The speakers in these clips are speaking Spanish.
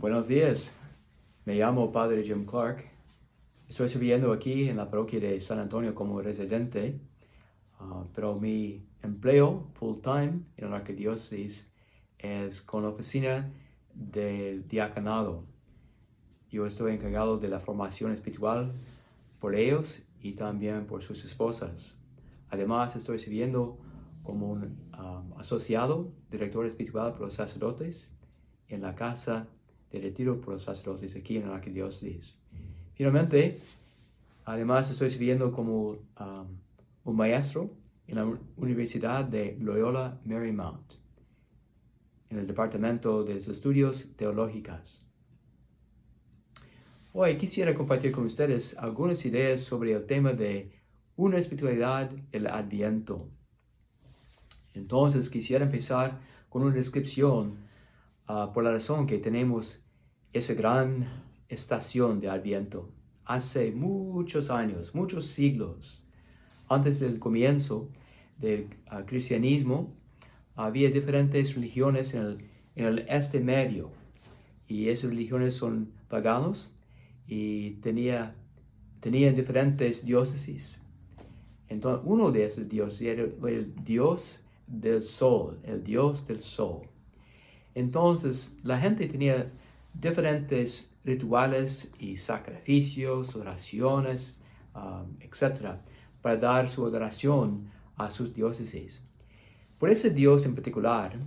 Buenos días, me llamo Padre Jim Clark. Estoy sirviendo aquí en la parroquia de San Antonio como residente, pero mi empleo full time en la arquidiócesis es con la oficina del diaconado. Yo estoy encargado de la formación espiritual por ellos y también por sus esposas. Además, estoy sirviendo como un asociado director espiritual por los sacerdotes en la casa de retiro por los sacerdotes aquí en la arquidiócesis. Finalmente, además estoy sirviendo como un maestro en la Universidad de Loyola Marymount, en el Departamento de Estudios Teológicos. Hoy quisiera compartir con ustedes algunas ideas sobre el tema de una espiritualidad del Adviento. Entonces quisiera empezar con una descripción por la razón que tenemos esa gran estación de Adviento. Hace muchos años, muchos siglos, antes del comienzo del cristianismo, había diferentes religiones en el este medio, y esas religiones son paganos y tenían diferentes diócesis. Entonces, uno de esos dioses era el dios del sol, el dios del sol. Entonces, la gente tenía diferentes rituales y sacrificios, oraciones, etc., para dar su adoración a sus diócesis. Por ese dios en particular,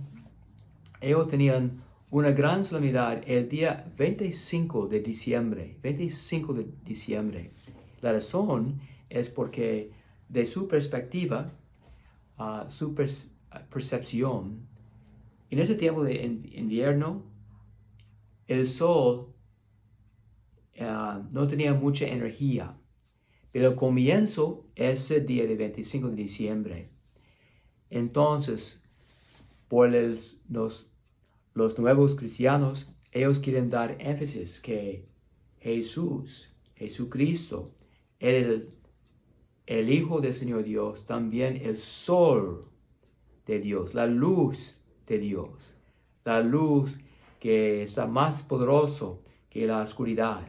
ellos tenían una gran solemnidad el día 25 de diciembre. 25 de diciembre. La razón es porque, de su perspectiva, su percepción, en ese tiempo de invierno, el sol no tenía mucha energía, pero al comienzo ese día de 25 de diciembre. Entonces, por los nuevos cristianos, ellos quieren dar énfasis que Jesucristo, era el Hijo del Señor Dios, también el sol de Dios, la luz de Dios, la luz que está más poderoso que la oscuridad.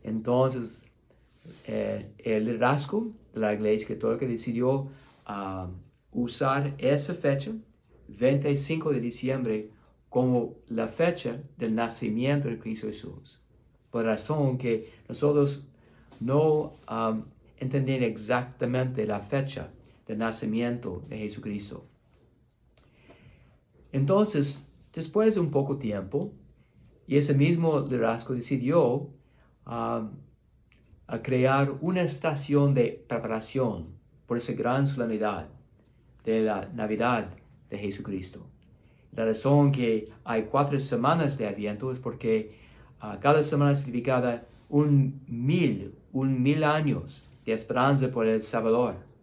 Entonces, el liderazgo de la Iglesia Católica decidió usar esa fecha, 25 de diciembre, como la fecha del nacimiento de Cristo Jesús. Por razón que nosotros no entendemos exactamente la fecha del nacimiento de Jesucristo. Entonces, después de un poco tiempo, y ese mismo liderazgo decidió a crear una estación de preparación por esa gran solemnidad de la Navidad de Jesucristo. La razón que hay 4 semanas de Adviento es porque cada semana significaba un mil años de esperanza por el Salvador.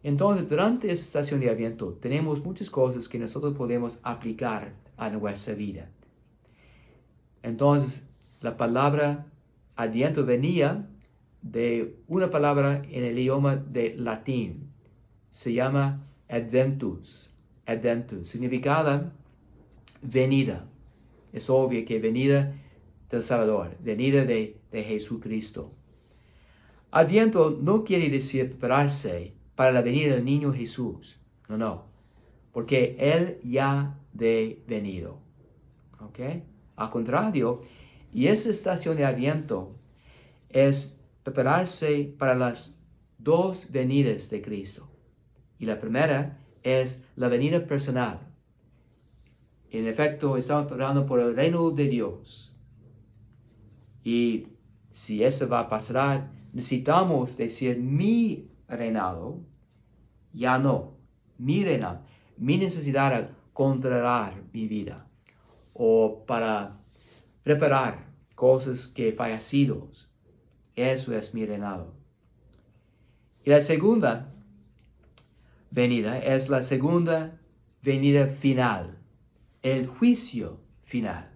Entonces, durante esta estación de Adviento, tenemos muchas cosas que nosotros podemos aplicar a nuestra vida. Entonces, la palabra Adviento venía de una palabra en el idioma de latín. Se llama Adventus. Adventus significaba venida. Es obvio que venida del Salvador, venida de Jesucristo. Adviento no quiere decir prepararse para la venida del niño Jesús. No. Porque Él ya ha venido. ¿Ok? Al contrario, y esa estación de Adviento es prepararse para las dos venidas de Cristo. Y la primera es la venida personal. En efecto, estamos preparando por el reino de Dios. Y si eso va a pasar, necesitamos decir mi reinado, ya no, mi reinado, mi necesidad de controlar mi vida, o para reparar cosas que fallecidos. Eso es mi reinado. Y la segunda venida es la segunda venida final, el juicio final.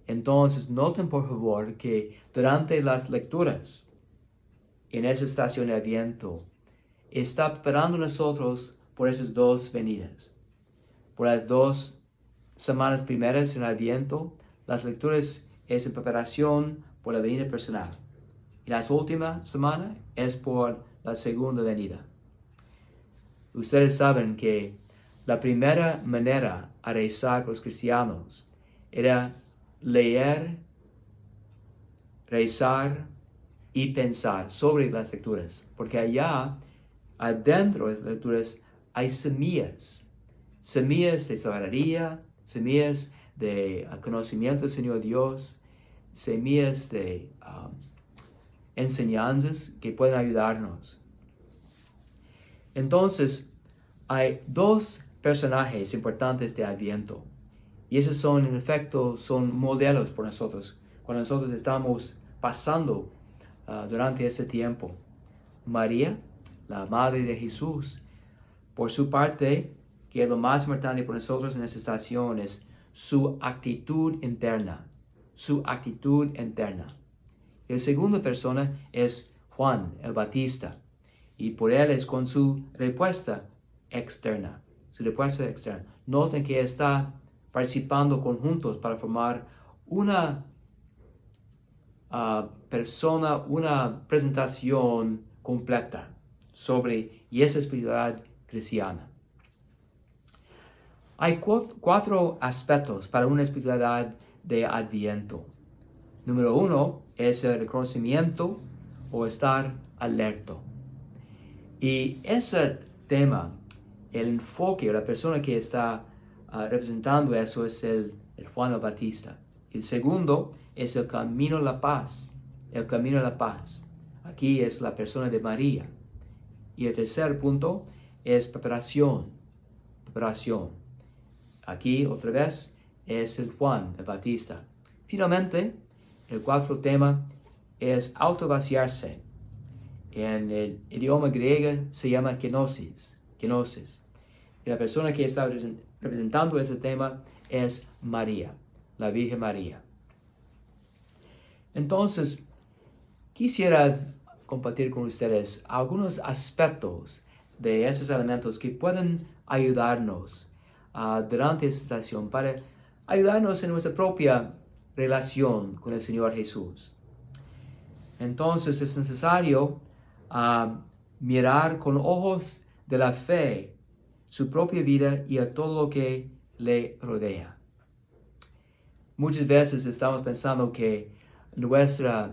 Entonces, noten por favor que durante las lecturas en esa estación de Adviento, está preparando nosotros por esas dos venidas. Por las 2 semanas primeras en Adviento, las lecturas es en preparación por la venida personal. Y la última semana es por la segunda venida. Ustedes saben que la primera manera a rezar por los cristianos era leer, rezar y pensar sobre las lecturas, porque allá, adentro de las lecturas, hay semillas de sabiduría, semillas de conocimiento del Señor Dios, semillas de enseñanzas que pueden ayudarnos. Entonces, hay dos personajes importantes de Adviento, y esos son, en efecto, son modelos por nosotros, cuando nosotros estamos pasando durante ese tiempo. María, la Madre de Jesús, por su parte, que lo más importante por nosotros en esta estación es su actitud interna, su actitud interna. La segunda persona es Juan el Bautista, y por él es con su respuesta externa, Noten que está participando conjuntos para formar una persona, una presentación completa sobre esa espiritualidad cristiana. Hay cuatro aspectos para una espiritualidad de Adviento. Número 1 es el reconocimiento o estar alerta. Y ese tema, el enfoque, la persona que está representando eso es el Juan el Bautista. El segundo es el camino a la paz. El camino a la paz. Aquí es la persona de María. Y el tercer punto es preparación. Aquí otra vez es el Juan el Bautista. Finalmente, el cuarto tema es autovaciarse. En el idioma griego se llama kenosis. Y la persona que está representando ese tema es María, la Virgen María. Entonces, quisiera compartir con ustedes algunos aspectos de esos elementos que pueden ayudarnos durante esta estación para ayudarnos en nuestra propia relación con el Señor Jesús. Entonces es necesario mirar con ojos de la fe su propia vida y a todo lo que le rodea. Muchas veces estamos pensando que nuestro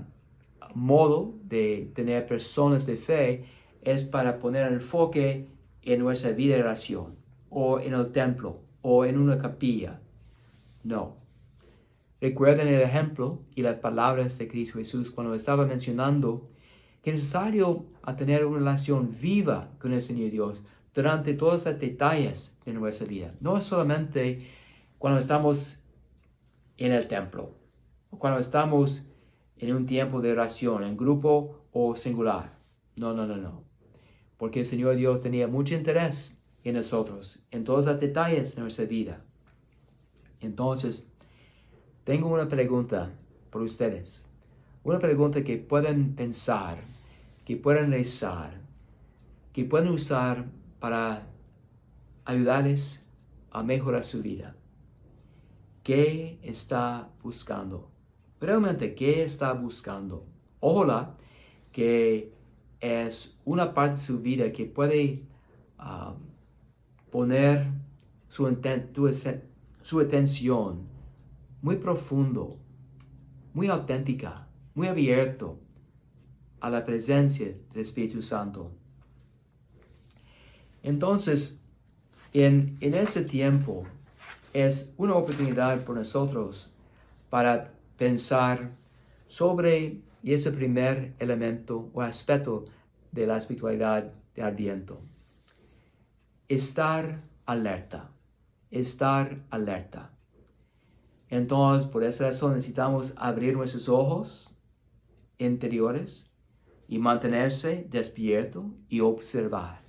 modo de tener personas de fe es para poner el enfoque en nuestra vida de oración, o en el templo, o en una capilla. No. Recuerden el ejemplo y las palabras de Cristo Jesús cuando estaba mencionando que es necesario tener una relación viva con el Señor Dios durante todos los detalles de nuestra vida. No es solamente cuando estamos en el templo, o cuando estamos en un tiempo de oración, en grupo o singular. No. Porque el Señor Dios tenía mucho interés en nosotros, en todos los detalles de nuestra vida. Entonces, tengo una pregunta por ustedes. Una pregunta que pueden pensar, que pueden rezar, que pueden usar para ayudarles a mejorar su vida. ¿Qué está buscando? Realmente, ¿qué está buscando? Ojalá que es una parte de su vida que puede poner su atención muy profundo, muy auténtica, muy abierto a la presencia del Espíritu Santo. Entonces, en ese tiempo es una oportunidad por nosotros para pensar sobre ese primer elemento o aspecto de la espiritualidad de Adviento. Estar alerta. Entonces, por esa razón necesitamos abrir nuestros ojos interiores y mantenerse despierto y observar.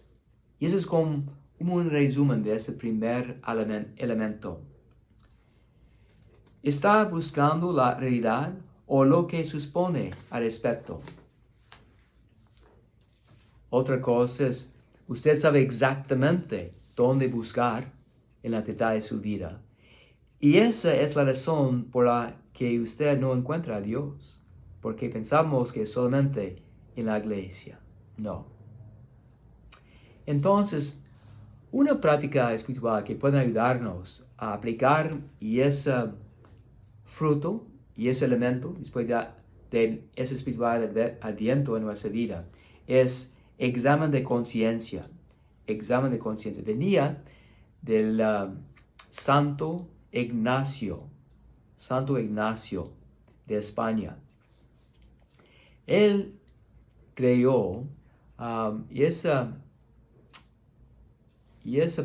Y eso es como un resumen de ese primer elemento. ¿Está buscando la realidad o lo que supone al respecto? Otra cosa es, usted sabe exactamente dónde buscar en la detalle de su vida. Y esa es la razón por la que usted no encuentra a Dios, porque pensamos que solamente en la iglesia. No. Entonces, una práctica espiritual que puede ayudarnos a aplicar y ese fruto y ese elemento después de ese espiritual aliento en nuestra vida es examen de conciencia. Examen de conciencia. Venía del Santo Ignacio de España. Él creó y esa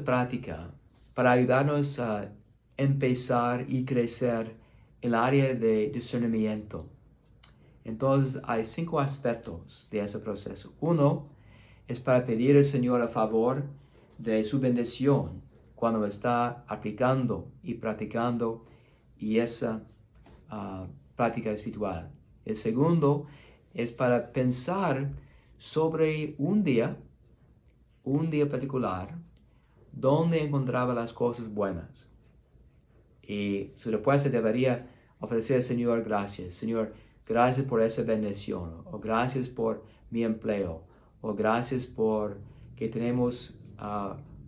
práctica para ayudarnos a empezar y crecer en el área de discernimiento. Entonces hay 5 aspectos de ese proceso. 1 es para pedir al Señor a favor de su bendición cuando está aplicando y practicando y esa práctica espiritual. El segundo es para pensar sobre un día particular donde encontraba las cosas buenas. Y su respuesta debería ofrecer al Señor gracias. Señor, gracias por esa bendición, o gracias por mi empleo, o gracias por que tenemos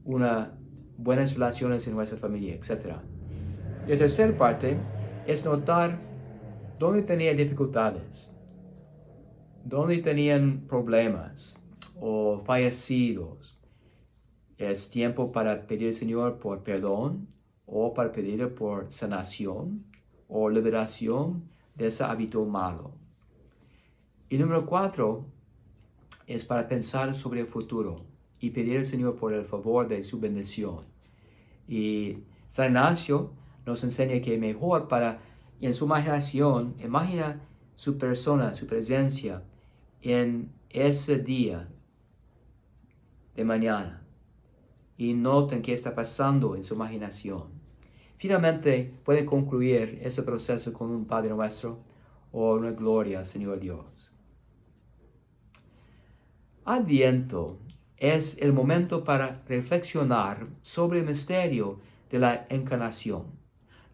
una buenas relaciones en nuestra familia, etc. Y la tercera parte es notar dónde tenía dificultades, dónde tenían problemas o fallecidos. Es tiempo para pedir al Señor por perdón o para pedir por sanación o liberación de ese hábito malo. Y número 4 es para pensar sobre el futuro y pedir al Señor por el favor de su bendición. Y San Ignacio nos enseña que mejor para, en su imaginación, imagina su persona, su presencia en ese día de mañana y noten qué está pasando en su imaginación. Finalmente puede concluir ese proceso con un Padre Nuestro o una gloria al Señor Dios. Adviento es el momento para reflexionar sobre el misterio de la encarnación.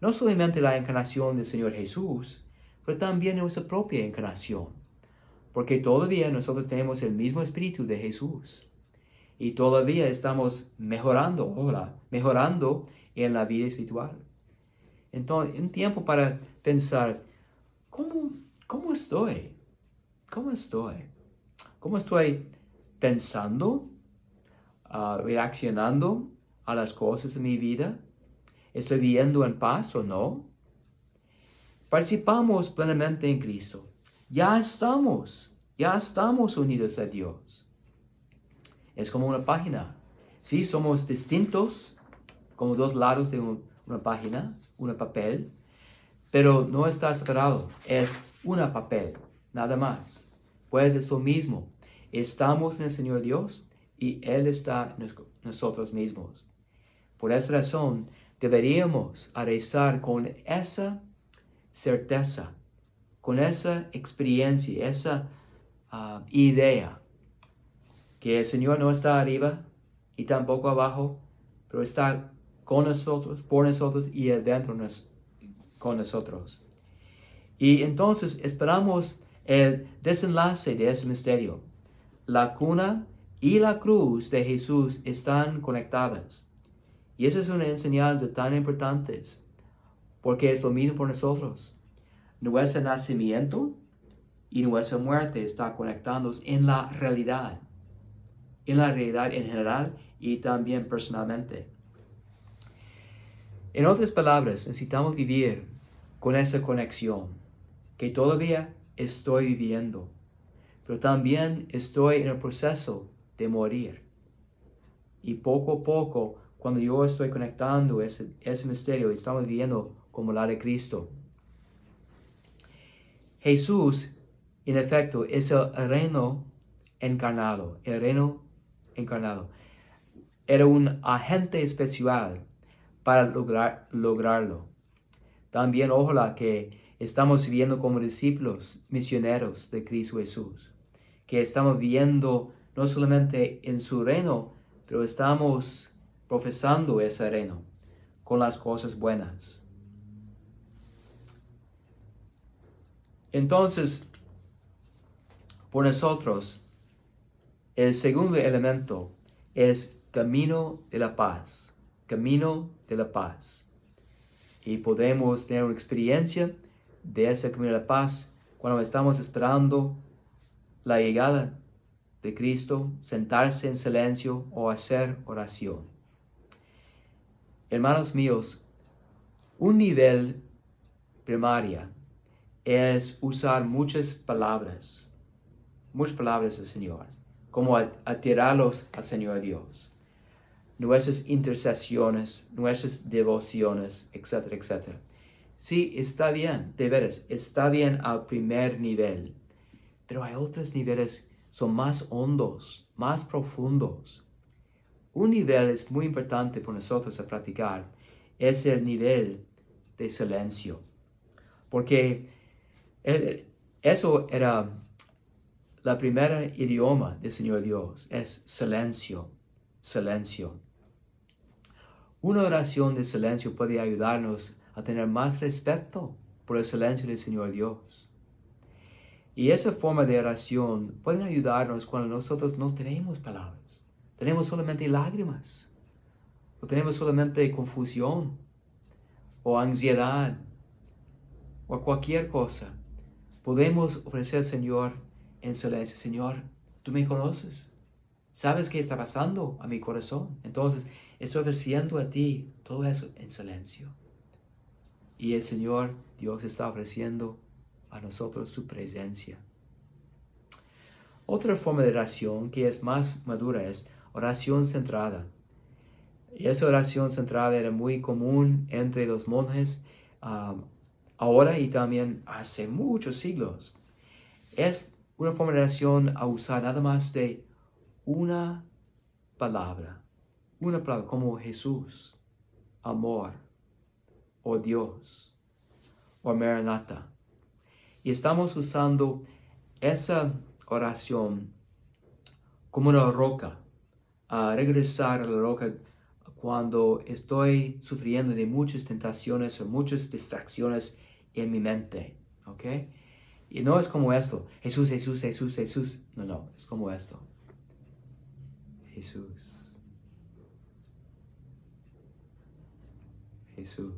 No solamente la encarnación del Señor Jesús, pero también nuestra propia encarnación. Porque todavía nosotros tenemos el mismo espíritu de Jesús. Y todavía estamos mejorando en la vida espiritual. Entonces, un tiempo para pensar, ¿cómo estoy? ¿Cómo estoy? ¿Cómo estoy pensando, reaccionando a las cosas de mi vida? ¿Estoy viviendo en paz o no? Participamos plenamente en Cristo. Ya estamos unidos a Dios. Es como una página. Sí, somos distintos, como dos lados de una página, un papel, pero no está separado. Es una papel, nada más. Pues es lo mismo. Estamos en el Señor Dios y Él está en nosotros mismos. Por esa razón, deberíamos rezar con esa certeza, con esa experiencia, esa idea, que el Señor no está arriba y tampoco abajo, pero está con nosotros, por nosotros y dentro con nosotros. Y entonces esperamos el desenlace de ese misterio. La cuna y la cruz de Jesús están conectadas. Y esa es una enseñanza tan importante, porque es lo mismo por nosotros. Nuestro nacimiento y nuestra muerte están conectados en la realidad en general y también personalmente. En otras palabras, necesitamos vivir con esa conexión que todavía estoy viviendo, pero también estoy en el proceso de morir. Y poco a poco, cuando yo estoy conectando ese misterio, estamos viviendo como la de Cristo. Jesús, en efecto, es el reino encarnado, Era un agente especial para lograrlo. También ojalá que estamos viviendo como discípulos misioneros de Cristo Jesús, que estamos viviendo no solamente en su reino, pero estamos profesando ese reino con las cosas buenas. Entonces, por nosotros, el segundo elemento es camino de la paz. Camino de la paz. Y podemos tener una experiencia de ese camino de la paz cuando estamos esperando la llegada de Cristo, sentarse en silencio o hacer oración. Hermanos míos, un nivel primario es usar muchas palabras del Señor, como atirarlos al Señor Dios. Nuestras intercesiones, nuestras devociones, etcétera, etcétera. Sí, está bien, de veras, está bien al primer nivel, pero hay otros niveles son más hondos, más profundos. Un nivel es muy importante para nosotros a practicar, es el nivel de silencio, porque eso era la primera idioma del Señor Dios, es silencio, silencio. Una oración de silencio puede ayudarnos a tener más respeto por el silencio del Señor Dios. Y esa forma de oración puede ayudarnos cuando nosotros no tenemos palabras. Tenemos solamente lágrimas. O tenemos solamente confusión. O ansiedad. O cualquier cosa. Podemos ofrecer al Señor en silencio. Señor, tú me conoces. Sabes qué está pasando a mi corazón. Entonces, estoy ofreciendo a ti todo eso en silencio. Y el Señor Dios está ofreciendo a nosotros su presencia. Otra forma de oración que es más madura es oración centrada. Y esa oración centrada era muy común entre los monjes ahora y también hace muchos siglos. Es una forma de oración a usar nada más de una palabra como Jesús, amor, o Dios, o Maranatha. Y estamos usando esa oración como una roca, a regresar a la roca cuando estoy sufriendo de muchas tentaciones o muchas distracciones en mi mente, ¿ok? Y no es como esto, Jesús, Jesús, Jesús, Jesús. No, es como esto. Jesús. Jesús.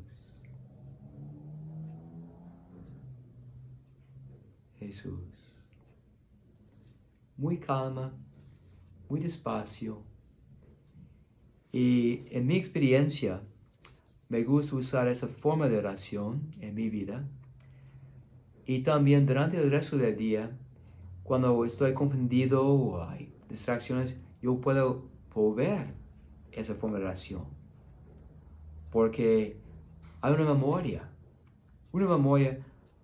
Jesús. Muy calma, muy despacio. Y en mi experiencia, me gusta usar esa forma de oración en mi vida. Y también durante el resto del día, cuando estoy confundido o hay distracciones, yo puedo volver esa forma de oración. Porque hay una memoria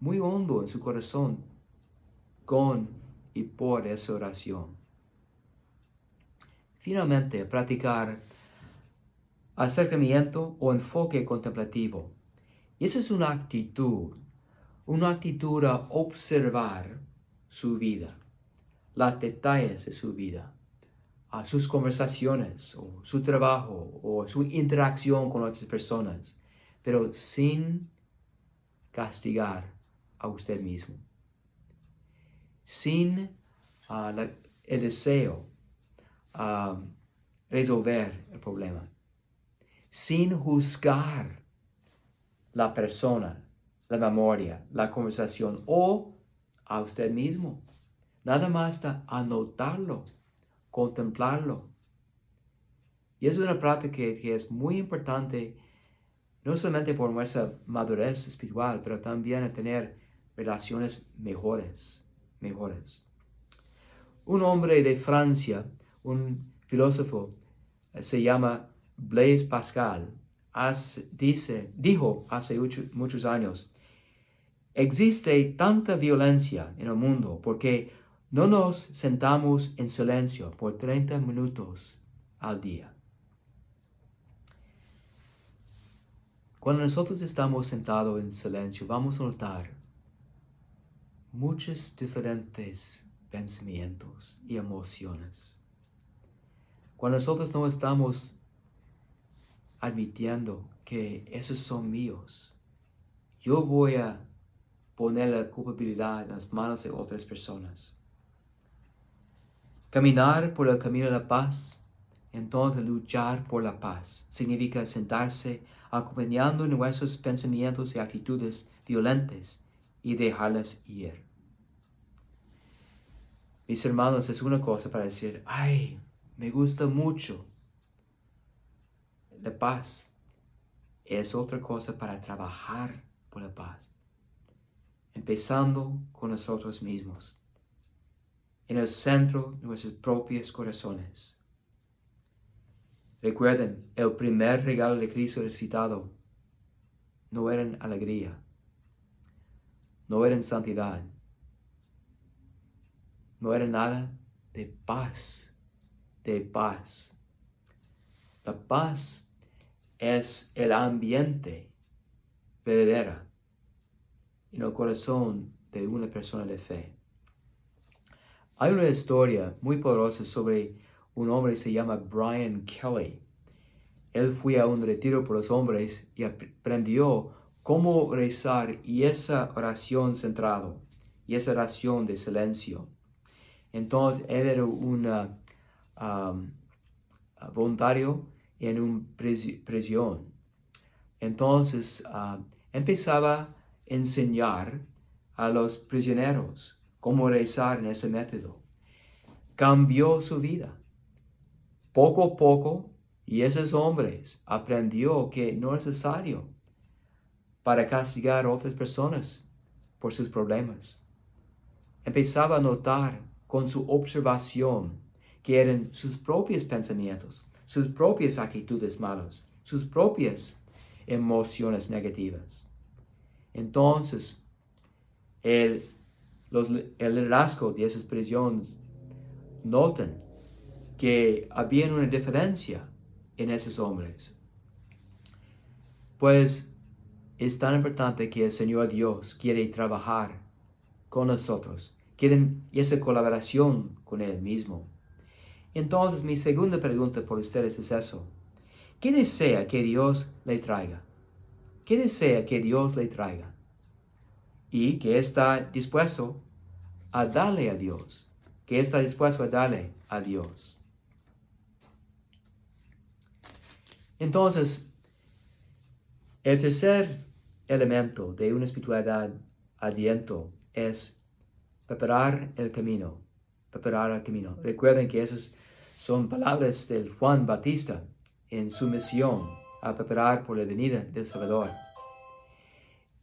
muy hondo en su corazón con y por esa oración. Finalmente, practicar acercamiento o enfoque contemplativo. Y esa es una actitud a observar su vida, los detalles de su vida, a sus conversaciones, o su trabajo, o su interacción con otras personas, pero sin castigar a usted mismo, sin el deseo resolver el problema, sin juzgar la persona, la memoria, la conversación o a usted mismo. Nada más de anotarlo, contemplarlo. Y es una práctica que es muy importante, no solamente por nuestra madurez espiritual, pero también a tener relaciones mejores. Un hombre de Francia, un filósofo, se llama Blaise Pascal, dijo hace muchos años: existe tanta violencia en el mundo porque no nos sentamos en silencio por 30 minutos al día. Cuando nosotros estamos sentados en silencio, vamos a notar muchos diferentes pensamientos y emociones. Cuando nosotros no estamos admitiendo que esos son míos, yo voy a poner la culpabilidad en las manos de otras personas. Caminar por el camino de la paz, entonces luchar por la paz, significa sentarse acompañando nuestros pensamientos y actitudes violentas y dejarlas ir. Mis hermanos, es una cosa para decir, ay, me gusta mucho la paz. Es otra cosa para trabajar por la paz, empezando con nosotros mismos, en el centro de nuestros propios corazones. Recuerden, el primer regalo de Cristo resucitado no era alegría, no era santidad, no era nada de paz, de paz. La paz es el ambiente verdadero en el corazón de una persona de fe. Hay una historia muy poderosa sobre un hombre que se llama Brian Kelly. Él fue a un retiro por los hombres y aprendió cómo rezar y esa oración centrada y esa oración de silencio. Entonces él era un voluntario en una prisión. Entonces empezaba a enseñar a los prisioneros cómo rezar en ese método. Cambió su vida. Poco a poco, y esos hombres aprendió que no es necesario para castigar a otras personas por sus problemas. Empezaba a notar con su observación que eran sus propios pensamientos, sus propias actitudes malas, sus propias emociones negativas. Entonces, el liderazgo de esas prisiones notan que había una diferencia en esos hombres. Pues es tan importante que el Señor Dios quiere trabajar con nosotros, quieren esa colaboración con Él mismo. Entonces mi segunda pregunta por ustedes es eso. ¿Qué desea que Dios le traiga? ¿Qué desea que Dios le traiga? Y que está dispuesto a darle a Dios. Que está dispuesto a darle a Dios. Entonces, el tercer elemento de una espiritualidad ardiente es preparar el camino. Preparar el camino. Recuerden que esas son palabras de Juan Bautista en su misión a preparar por la venida del Salvador.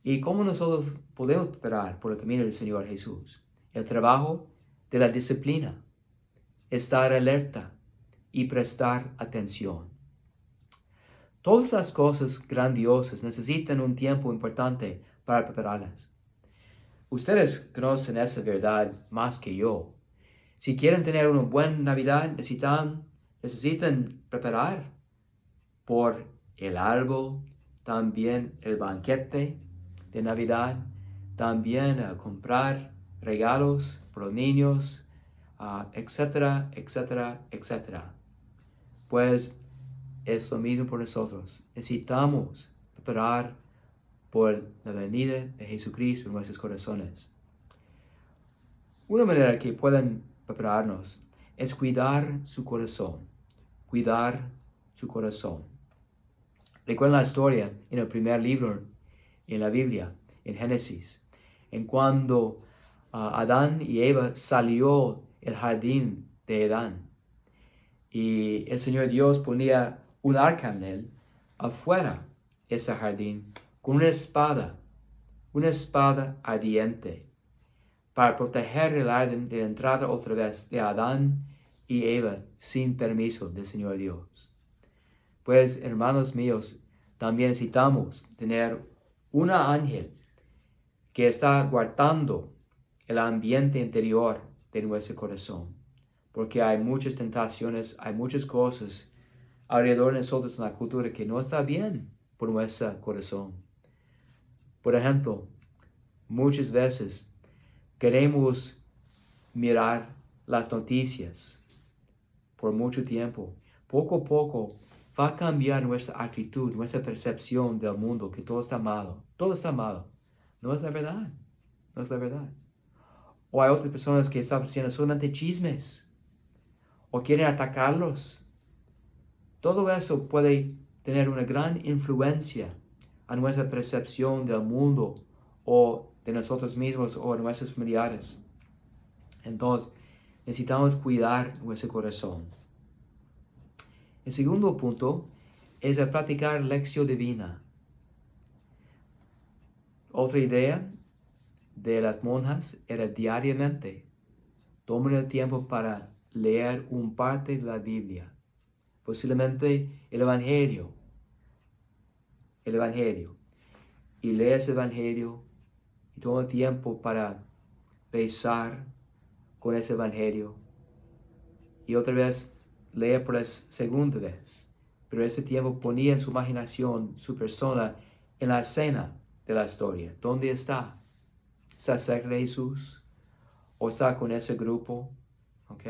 ¿Y cómo nosotros podemos preparar por el camino del Señor Jesús? El trabajo de la disciplina, estar alerta y prestar atención. Todas las cosas grandiosas necesitan un tiempo importante para prepararlas. Ustedes conocen esa verdad más que yo. Si quieren tener una buena Navidad, necesitan preparar por el árbol, también el banquete de Navidad, también comprar regalos para los niños, etcétera, etcétera, etcétera. Pues es lo mismo por nosotros. Necesitamos preparar por la venida de Jesucristo en nuestros corazones. Una manera que pueden prepararnos es cuidar su corazón. Cuidar su corazón. Recuerden la historia en el primer libro en la Biblia, en Génesis, en cuando Adán y Eva salió del jardín de Edén. Y el Señor Dios ponía un arcángel afuera de ese jardín con una espada ardiente, para proteger el jardín de la entrada otra vez de Adán y Eva sin permiso del Señor Dios. Pues, hermanos míos, también necesitamos tener un ángel que está guardando el ambiente interior de nuestro corazón. Porque hay muchas tentaciones, hay muchas cosas alrededor de nosotros en la cultura que no está bien por nuestro corazón. Por ejemplo, muchas veces queremos mirar las noticias por mucho tiempo. Poco a poco va a cambiar nuestra actitud, nuestra percepción del mundo, que todo está malo. Todo está malo. No es la verdad. no es la verdad. O hay otras personas que están haciendo solamente chismes o quieren atacarlos. Todo eso puede tener una gran influencia a nuestra percepción del mundo o de nosotros mismos o de nuestros familiares. Entonces, necesitamos cuidar nuestro corazón. El segundo punto es el practicar lección divina. Otra idea de las monjas era diariamente tomen el tiempo para leer un parte de la Biblia, posiblemente el Evangelio, y lee ese Evangelio y toma tiempo para rezar con ese Evangelio y otra vez lee por la segunda vez, pero ese tiempo ponía en su imaginación su persona en la escena de la historia. ¿Dónde está? ¿Está cerca de Jesús? ¿O está con ese grupo? ¿Ok?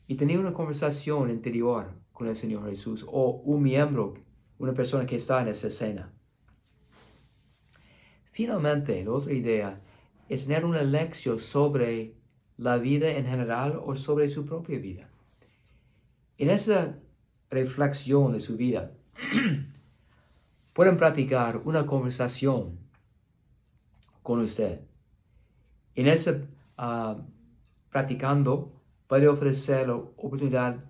Y tenía una conversación interior con el Señor Jesús o un miembro, una persona que está en esa escena. Finalmente, la otra idea es tener una lección sobre la vida en general o sobre su propia vida. En esa reflexión de su vida, pueden practicar una conversación con usted. En ese practicando, puede ofrecer la oportunidad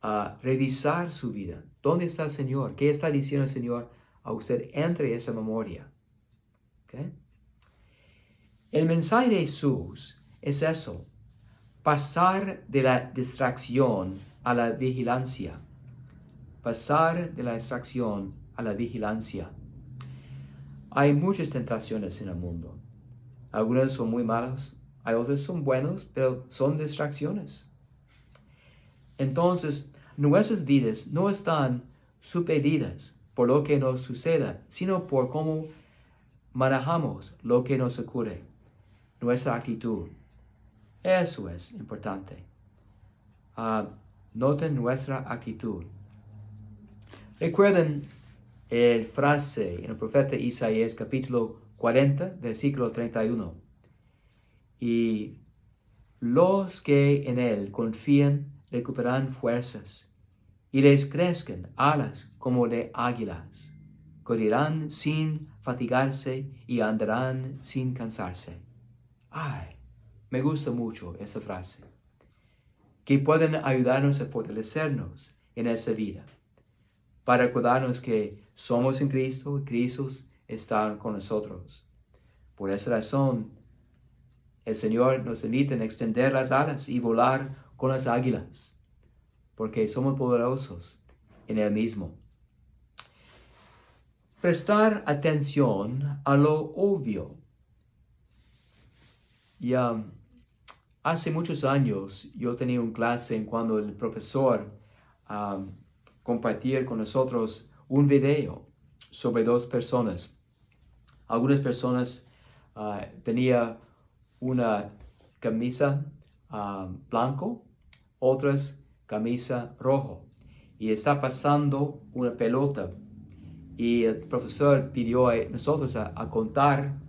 a revisar su vida. ¿Dónde está el Señor? ¿Qué está diciendo el Señor a usted entre esa memoria? ¿Okay? El mensaje de Jesús es eso, pasar de la distracción a la vigilancia. Pasar de la distracción a la vigilancia. Hay muchas tentaciones en el mundo. Algunas son muy malas, hay otras son buenas, pero son distracciones. Entonces, nuestras vidas no están supedidas por lo que nos suceda, sino por cómo manejamos lo que nos ocurre, nuestra actitud. Eso es importante. Noten nuestra actitud. Recuerden el frase en el profeta Isaías capítulo 40, versículo 31. Y los que en él confían recuperarán fuerzas y les crezcan alas como de águilas. Correrán sin fatigarse y andarán sin cansarse. Ay, me gusta mucho esa frase. Que pueden ayudarnos a fortalecernos en esa vida. Para recordarnos que somos en Cristo y Cristo está con nosotros. Por esa razón, el Señor nos invita a extender las alas y volar con las águilas, porque somos poderosos en Él mismo. Prestar atención a lo obvio. Y hace muchos años yo tenía una clase en cuando el profesor compartía con nosotros un video sobre dos personas. Algunas personas tenían una camisa blanco, otras camisa rojo. Y está pasando una pelota. Y el profesor pidió a nosotros a contar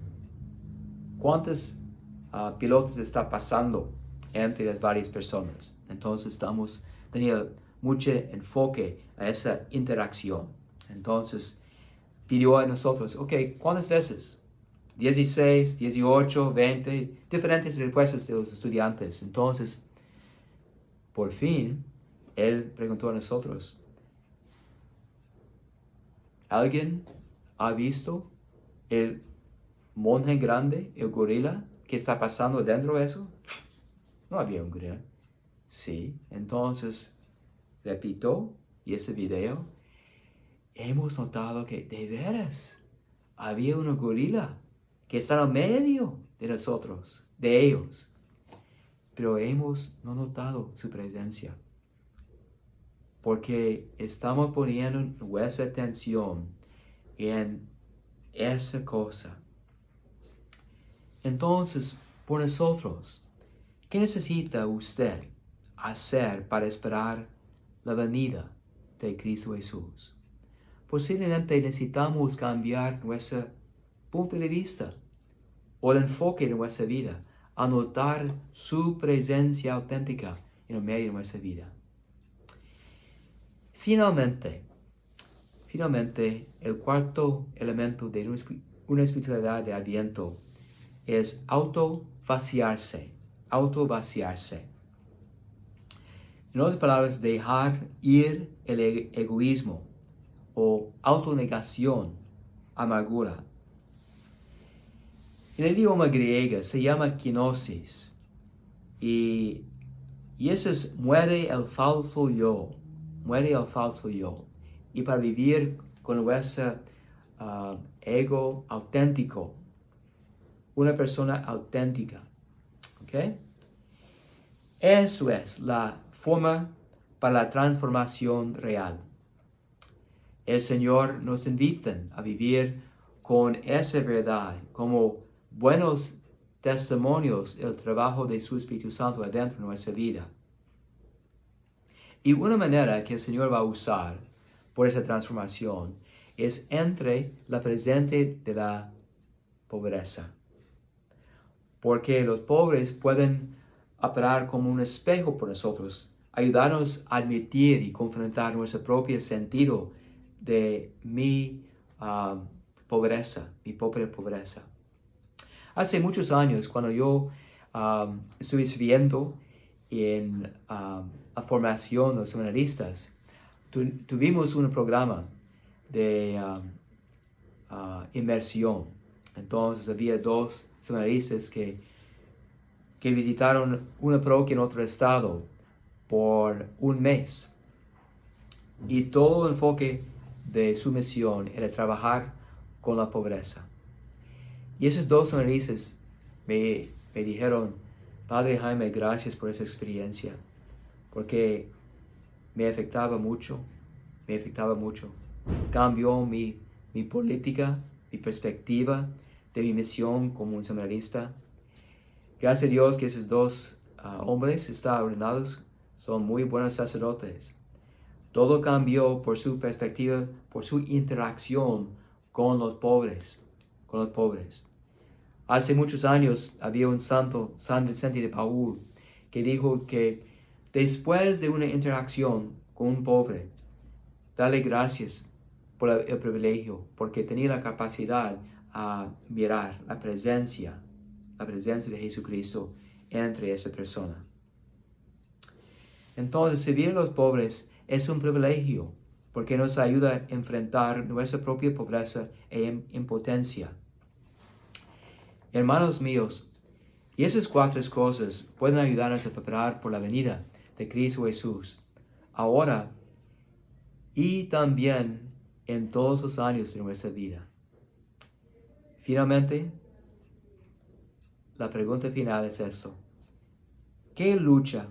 cuántas pelotas está pasando entre las varias personas. Entonces tenía mucho enfoque a esa interacción. Entonces pidió a nosotros, ok, ¿cuántas veces? 16, 18, 20, diferentes respuestas de los estudiantes. Entonces, por fin, él preguntó a nosotros, ¿alguien ha visto el monje grande, el gorila, que está pasando dentro de eso? No había un gorila. Sí, entonces, repito, y ese video, hemos notado que de veras había una gorila que está en medio de nosotros, de ellos. Pero hemos no notado su presencia. Porque estamos poniendo nuestra atención en esa cosa. Entonces, por nosotros, ¿qué necesita usted hacer para esperar la venida de Cristo Jesús? Posiblemente necesitamos cambiar nuestro punto de vista. o el enfoque de nuestra vida, a notar su presencia auténtica en el medio de nuestra vida. Finalmente, el cuarto elemento de una espiritualidad de Adviento es autovaciarse. En otras palabras, dejar ir el egoísmo o autonegación, amargura. En el idioma griego se llama kenosis y eso es muere el falso yo. Y para vivir con nuestro ego auténtico, una persona auténtica. ¿Ok? Eso es la forma para la transformación real. El Señor nos invita a vivir con esa verdad como buenos testimonios del trabajo de su Espíritu Santo adentro de nuestra vida. Y una manera que el Señor va a usar por esa transformación es entre la presencia de la pobreza. Porque los pobres pueden operar como un espejo por nosotros, ayudarnos a admitir y confrontar nuestro propio sentido de mi pobreza, mi propia pobreza. Hace muchos años, cuando yo estuve sirviendo en la formación de los seminaristas, tuvimos un programa de inmersión. Entonces había 2 seminaristas que visitaron una parroquia en otro estado por un mes. Y todo el enfoque de su misión era trabajar con la pobreza. Y esos 2 seminaristas me dijeron, Padre Jaime, gracias por esa experiencia, porque me afectaba mucho. Cambió mi política, mi perspectiva de mi misión como un seminarista. Gracias a Dios que esos 2 hombres están ordenados, son muy buenos sacerdotes. Todo cambió por su perspectiva, por su interacción con los pobres. Hace muchos años había un santo, San Vicente de Paúl, que dijo que después de una interacción con un pobre, dale gracias por el privilegio, porque tenía la capacidad a mirar la presencia de Jesucristo entre esa persona. Entonces, servir a los pobres es un privilegio, porque nos ayuda a enfrentar nuestra propia pobreza e impotencia. Hermanos míos, y esas 4 cosas pueden ayudarnos a preparar por la venida de Cristo Jesús, ahora y también en todos los años de nuestra vida. Finalmente, la pregunta final es esto: ¿qué lucha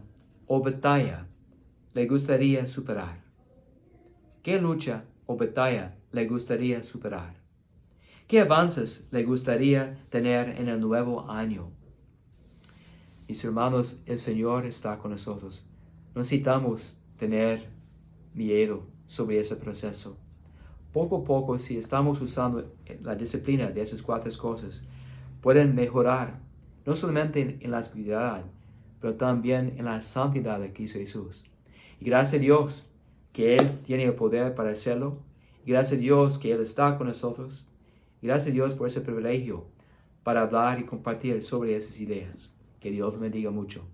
o batalla le gustaría superar? ¿Qué lucha o batalla le gustaría superar? ¿Qué avances le gustaría tener en el nuevo año? Mis hermanos, el Señor está con nosotros. No necesitamos tener miedo sobre ese proceso. Poco a poco, si estamos usando la disciplina de esas 4 cosas, pueden mejorar, no solamente en la espiritualidad, pero también en la santidad de Cristo Jesús. Y gracias a Dios que Él tiene el poder para hacerlo. Y gracias a Dios que Él está con nosotros. Y gracias a Dios por ese privilegio para hablar y compartir sobre esas ideas. Que Dios me bendiga mucho.